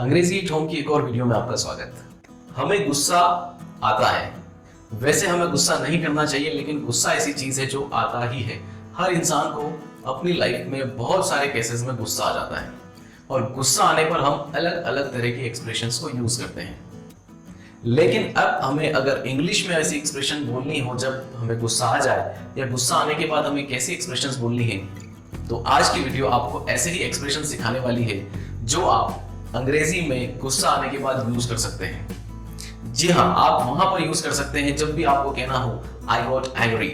अंग्रेजी at home की एक और वीडियो में आपका स्वागत। हमें गुस्सा आता है। वैसे हमें गुस्सा नहीं करना चाहिए, लेकिन गुस्सा ऐसी चीज है जो आता ही है। हर इंसान को अपनी लाइफ में बहुत सारे केसेस में गुस्सा आ जाता है और गुस्सा आने पर हम अलग अलग तरह के एक्सप्रेशंस को यूज करते हैं। लेकिन अब हमें अगर इंग्लिश में ऐसी एक्सप्रेशन बोलनी हो जब हमें गुस्सा आ जाए, या गुस्सा आने के बाद हमें कैसी एक्सप्रेशंस बोलनी है, तो आज की वीडियो आपको ऐसे ही एक्सप्रेशन सिखाने वाली है जो आप अंग्रेजी में गुस्सा आने के बाद यूज कर सकते हैं। जी हाँ, आप वहां पर यूज कर सकते हैं जब भी आपको कहना हो आई गॉट एंग्री,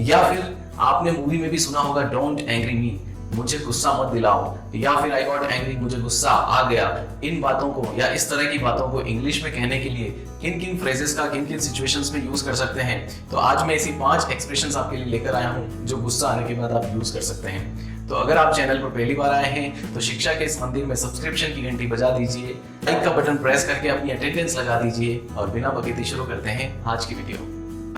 या फिर आपने मूवी में भी सुना होगा डोंट एंग्री मी, मुझे गुस्सा मत दिलाओ, या फिर आई गॉट एंग्री, मुझे गुस्सा आ गया। इन बातों को या इस तरह की बातों को इंग्लिश में कहने के लिए किन किन फ्रेजेस का किन किन सिचुएशंस में यूज कर सकते हैं, तो आज मैं ऐसी 5 एक्सप्रेशंस आपके लिए लेकर आया हूं जो गुस्सा आने के बाद आप यूज कर सकते हैं। तो अगर आप चैनल पर पहली बार आए हैं तो शिक्षा के इस मंदिर में सब्सक्रिप्शन की घंटी बजा दीजिए, लाइक का बटन प्रेस करके अपनी अटेंडेंस लगा दीजिए और बिना बकैती शुरू करते हैं आज की वीडियो।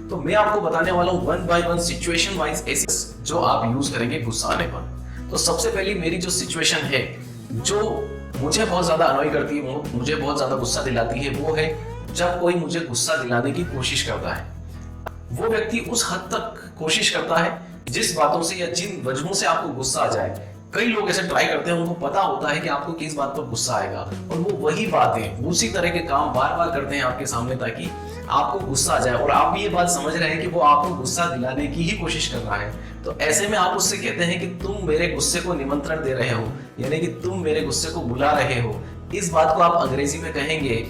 तो मैं आपको बताने वाला हूँ 1 by 1 सिचुएशन वाइज ऐसे जो आप यूज करेंगे गुस्सा आने पर। तो सबसे पहली मेरी जो सिचुएशन है जो मुझे बहुत ज्यादा अनॉय करती है, मुझे बहुत ज्यादा गुस्सा दिलाती है, वो है जब कोई मुझे गुस्सा दिलाने की कोशिश करता है। वो व्यक्ति उस हद तक कोशिश करता है जिस बातों से या जिन वजहों से आपको गुस्सा आ जाए। कई लोग ऐसे ट्राई करते हैं, उनको पता होता है कि आपको किस बात पर गुस्सा आएगा और वो वही बातें, उसी तरह के काम बार बार करते हैं आपके सामने ताकि आपको गुस्सा आ जाए, और आप भी ये बात समझ रहे हैं कि वो आपको गुस्सा दिलाने की ही कोशिश कर रहा है। तो ऐसे में आप उससे कहते हैं कि तुम मेरे गुस्से को निमंत्रण दे रहे हो, यानी कि तुम मेरे गुस्से को बुला रहे हो। इस बात को आप अंग्रेजी में कहेंगे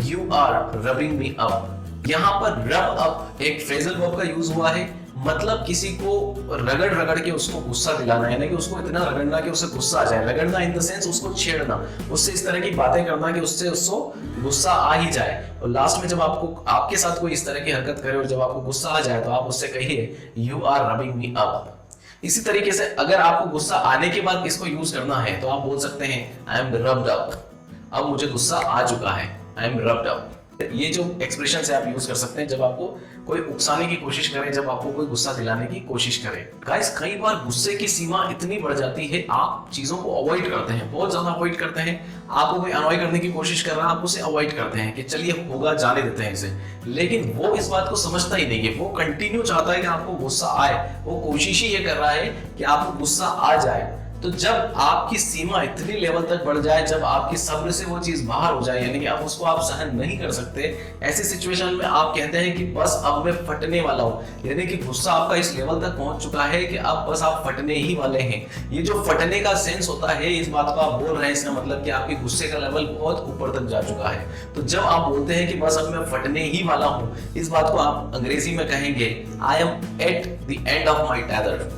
you are rubbing me up. यहाँ पर रब अप एक फ्रेजल वर्ब का यूज हुआ है, मतलब किसी को रगड़ रगड़ के उसको गुस्सा दिलाना, यानी कि उसको इतना रगड़ना कि उसे गुस्सा आ जाए। रगड़ना इन द सेंस उसको छेड़ना, उससे इस तरह की बातें करना कि उससे उसको गुस्सा आ ही जाए। और लास्ट में जब आपको आपके साथ कोई इस तरह की हरकत करे और जब आपको गुस्सा आ जाए तो आप उससे कहिए you are rubbing me up. इसी तरीके से अगर आपको गुस्सा आने के बाद इसको यूज करना है तो आप बोल सकते हैं आई एम रब्ड अप। अब मुझे गुस्सा आ चुका है, आई एम रब्ड अप। ये जो एक्सप्रेशन है आप यूज कर सकते हैं जब आपको कोई उकसाने की कोशिश करे, जब आपको कोई गुस्सा दिलाने की कोशिश करे। गाइस, कई बार गुस्से की सीमा इतनी बढ़ जाती है, आप चीजों को अवॉइड करते हैं, बहुत ज्यादा अवॉइड करते हैं। आपको कोई अनॉय करने की कोशिश कर रहा है, आप उसे अवॉइड करते हैं कि चलिए होगा, जाने देते हैं इसे। लेकिन वो इस बात को समझता ही नहीं है, वो कंटिन्यू चाहता है कि आपको गुस्सा आए, वो कोशिश ही ये कर रहा है कि आपको गुस्सा आ जाए। तो जब आपकी सीमा इतनी लेवल तक बढ़ जाए, जब आपकी सब्र से वो चीज बाहर हो जाए, यानी कि आप उसको आप सहन नहीं कर सकते, ऐसी सिचुएशन में आप कहते हैं कि बस अब मैं फटने वाला हूं, यानी कि गुस्सा आपका इस लेवल तक पहुंच चुका है कि अब बस आप फटने ही वाले हैं। ये जो फटने का सेंस होता है, इस बात को आप बोल रहे हैं, इसका मतलब कि आपके गुस्से का लेवल बहुत ऊपर तक जा चुका है। तो जब आप बोलते हैं कि बस अब मैं फटने ही वाला हूं, इस बात को आप अंग्रेजी में कहेंगे I am at the end of my tether.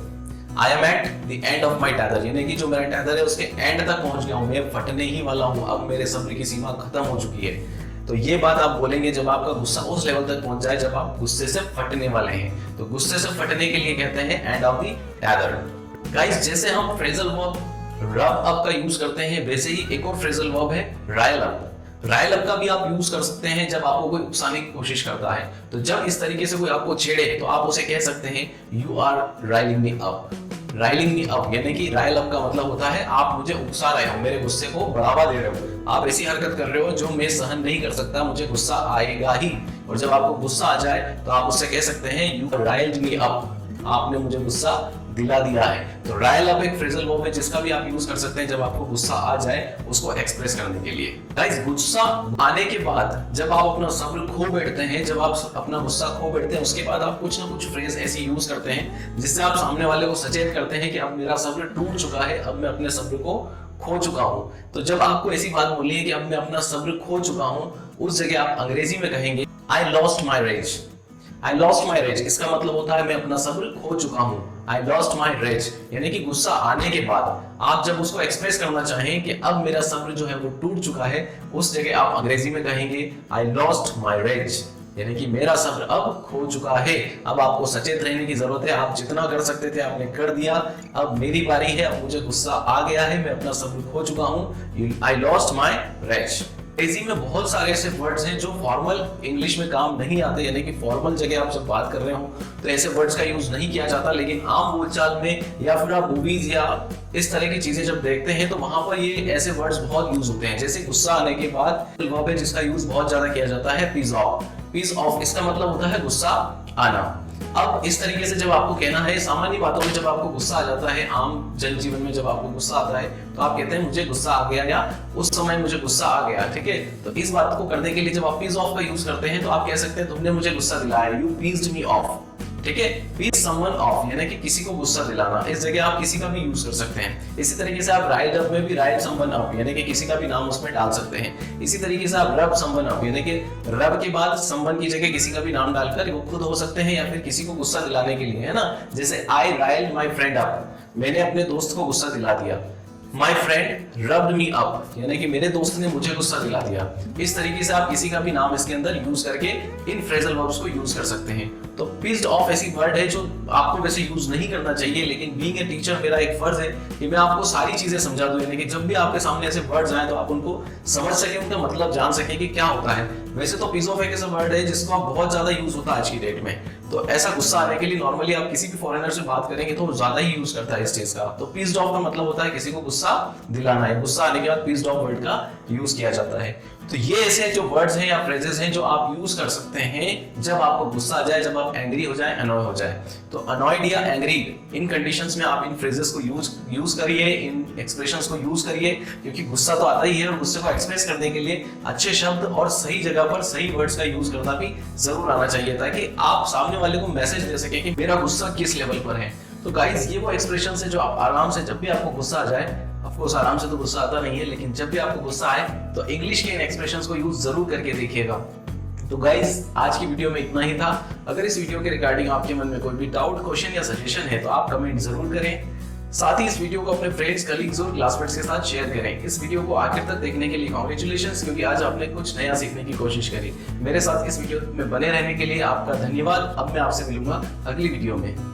I am at the end of my tether, यानी कि जो मेरा टेथर है उसके एंड तक पहुंच गया हूं, मैं फटने ही वाला हूं, अब मेरे सब्र की सीमा खत्म हो चुकी है। तो ये बात आप बोलेंगे जब आपका गुस्सा उस लेवल तक पहुंच जाए जब आप गुस्से से फटने वाले हैं। तो गुस्से से फटने के लिए कहते हैं end of the tether. Guys, जैसे हम फ्रेजल वर्ब रब अप का यूज करते हैं, वैसे ही एक और फ्रेजल वर्ब है रायल अप। रायल अप का भी आप यूज कर सकते हैं जब आपको कोई उकसाने की कोशिश करता है। तो जब इस तरीके से कोई आपको छेड़े तो आप उसे कह सकते हैं you are riling me up. Riling me up यानी कि रायल अप का मतलब होता है आप मुझे उकसा रहे हो, मेरे गुस्से को बढ़ावा दे रहे हो, आप ऐसी हरकत कर रहे हो जो मैं सहन नहीं कर सकता, मुझे गुस्सा आएगा ही। और जब आपको गुस्सा आ जाए तो आप उससे कह सकते हैं यू राइल्ड मी अप, आपने मुझे गुस्सा दिला दिया है। तो रायल अप एक फ्रेजल वर्ब है जिसका भी आप यूज कर सकते हैं जब आपको गुस्सा आ जाए उसको एक्सप्रेस करने के लिए। गाइस, गुस्सा आने के बाद जब आप अपना सब्र खो बैठते हैं, जब आप अपना गुस्सा खो बैठते हैं, उसके बाद आप कुछ ना कुछ फ्रेज ऐसी यूज करते हैं जिससे आप सामने वाले को सचेत करते हैं कि अब मेरा सब्र टूट चुका है, अब मैं अपने सब्र को खो चुका हूं। तो जब आपको ऐसी बात बोली है कि अब मैं अपना सब्र खो चुका हूं, उस जगह आप अंग्रेजी में कहेंगे I lost my rage. I lost my rage, इसका मतलब होता है मैं अपना सब्र खो चुका हूं। आई लॉस्ट माई रेज यानी कि गुस्सा आने के बाद आप जब उसको एक्सप्रेस करना चाहें कि अब मेरा सब्र जो है वो टूट चुका है, उस जगह आप अंग्रेजी में कहेंगे आई लॉस्ट माई रेज, यानी कि मेरा सब्र अब खो चुका है। अब आपको सचेत रहने की जरूरत है, आप जितना कर सकते थे आपने कर दिया, अब मेरी बारी है, अब मुझे गुस्सा आ गया है, मैं अपना सब्र खो चुका हूं, आई लॉस्ट माई रेज। अंग्रेजी में बहुत सारे ऐसे वर्ड्स हैं जो फॉर्मल इंग्लिश में काम नहीं आते, यानी कि फॉर्मल जगह आप जब बात कर रहे हो तो ऐसे वर्ड्स का यूज नहीं किया जाता, लेकिन आम बोलचाल में या फिर आप मूवीज या इस तरह की चीजें जब देखते हैं तो वहां पर ये ऐसे वर्ड्स बहुत यूज होते हैं। जैसे गुस्सा आने के बाद वर्ब है जिसका यूज बहुत ज्यादा किया जाता है, पीस ऑफ। पीस ऑफ इसका मतलब होता है गुस्सा आना। अब इस तरीके से जब आपको कहना है, सामान्य बातों में जब आपको गुस्सा आ जाता है, आम जनजीवन में जब आपको गुस्सा आता है तो आप कहते हैं मुझे गुस्सा आ गया या उस समय मुझे गुस्सा आ गया, ठीक है। तो इस बात को करने के लिए जब आप पीस ऑफ का यूज करते हैं तो आप कह सकते हैं तुमने मुझे गुस्सा दिलाया, यू पीस्ड मी ऑफ, ठीक है। पीस समवन ऑफ यानी कि किसी को गुस्सा दिलाना, इस जगह आप किसी का भी यूज कर सकते हैं। इसी तरीके से आप राइट अप में भी राइट समवन अप यानी कि किसी का भी नाम उसमें डाल सकते हैं। इसी तरीके से आप रब समवन अप यानी कि रब के बाद समवन की जगह किसी का भी नाम डालकर वो खुद हो सकते हैं या फिर किसी को गुस्सा दिलाने के लिए, है ना। जैसे आई राइल्ड माय फ्रेंड अप, मैंने अपने दोस्त को गुस्सा दिला दिया। My friend rubbed me up यानी कि मेरे दोस्त ने मुझे गुस्सा दिला दिया। इस तरीके से आप किसी का भी नाम इसके अंदर यूज करके इन फ्रेजल वर्ब्स को यूज कर सकते हैं। तो पीस्ड ऑफ ऐसी वर्ड है जो आपको वैसे यूज नहीं करना चाहिए, लेकिन बीइंग ए टीचर मेरा एक फर्ज है कि मैं आपको सारी चीजें समझा दूं, यानी कि जब भी आपके सामने ऐसे वर्ड्स आए तो आप उनको समझ सके, उनका मतलब जान सके कि क्या होता है। वैसे तो पीस ऑफ एक ऐसा वर्ड है जिसको आप बहुत ज्यादा यूज होता है आज की डेट में। तो ऐसा गुस्सा आने के लिए नॉर्मली आप किसी भी फॉरेनर से बात करेंगे तो वो ज्यादा ही यूज करता है इस चीज का। तो पीस्ड ऑफ का मतलब होता है किसी को गुस्सा दिलाना है। गुस्सा आने के बाद पीस्ड ऑफ वर्ड का यूज किया जाता है। तो ये ऐसे जो वर्ड्स हैं या फ्रेजेस हैं जो आप यूज कर सकते हैं जब आपको गुस्सा आ जाए, जब आप एंग्री हो जाए, अनॉय हो जाए। तो अनॉयड या एंग्रीड इन कंडीशंस में आप इन फ्रेजेस को यूज करिए, इन एक्सप्रेशंस को यूज करिए, क्योंकि गुस्सा तो आता ही है और गुस्से को एक्सप्रेस करने के लिए अच्छे शब्द और सही जगह पर सही वर्ड्स का यूज करना भी जरूर आना चाहिए, ताकि आप सामने वाले को मैसेज दे सके कि मेरा गुस्सा किस लेवल पर है। तो गाइस ये वो एक्सप्रेशन है जो आप आराम से जब भी आपको गुस्सा आ जाए, ऑफ कोर्स आराम से तो गुस्सा आता नहीं है, लेकिन जब भी आपको गुस्सा आए तो इंग्लिश के इन एक्सप्रेशंस को यूज जरूर करके देखिएगा। तो गाइस आज की वीडियो में इतना ही था। अगर इस वीडियो के रिगार्डिंग आपके मन में कोई भी डाउट, क्वेश्चन या सजेशन है तो आप कमेंट जरूर करें। साथ ही इस वीडियो को अपने फ्रेंड्स, कलीग्स और क्लासमेट्स के साथ शेयर करें। इस वीडियो को आखिर तक देखने के लिए कांग्रेचुलेशंस, क्योंकि आज आपने कुछ नया सीखने की कोशिश करी। मेरे साथ इस वीडियो में बने रहने के लिए आपका धन्यवाद। अब मैं आपसे मिलूंगा अगली वीडियो में।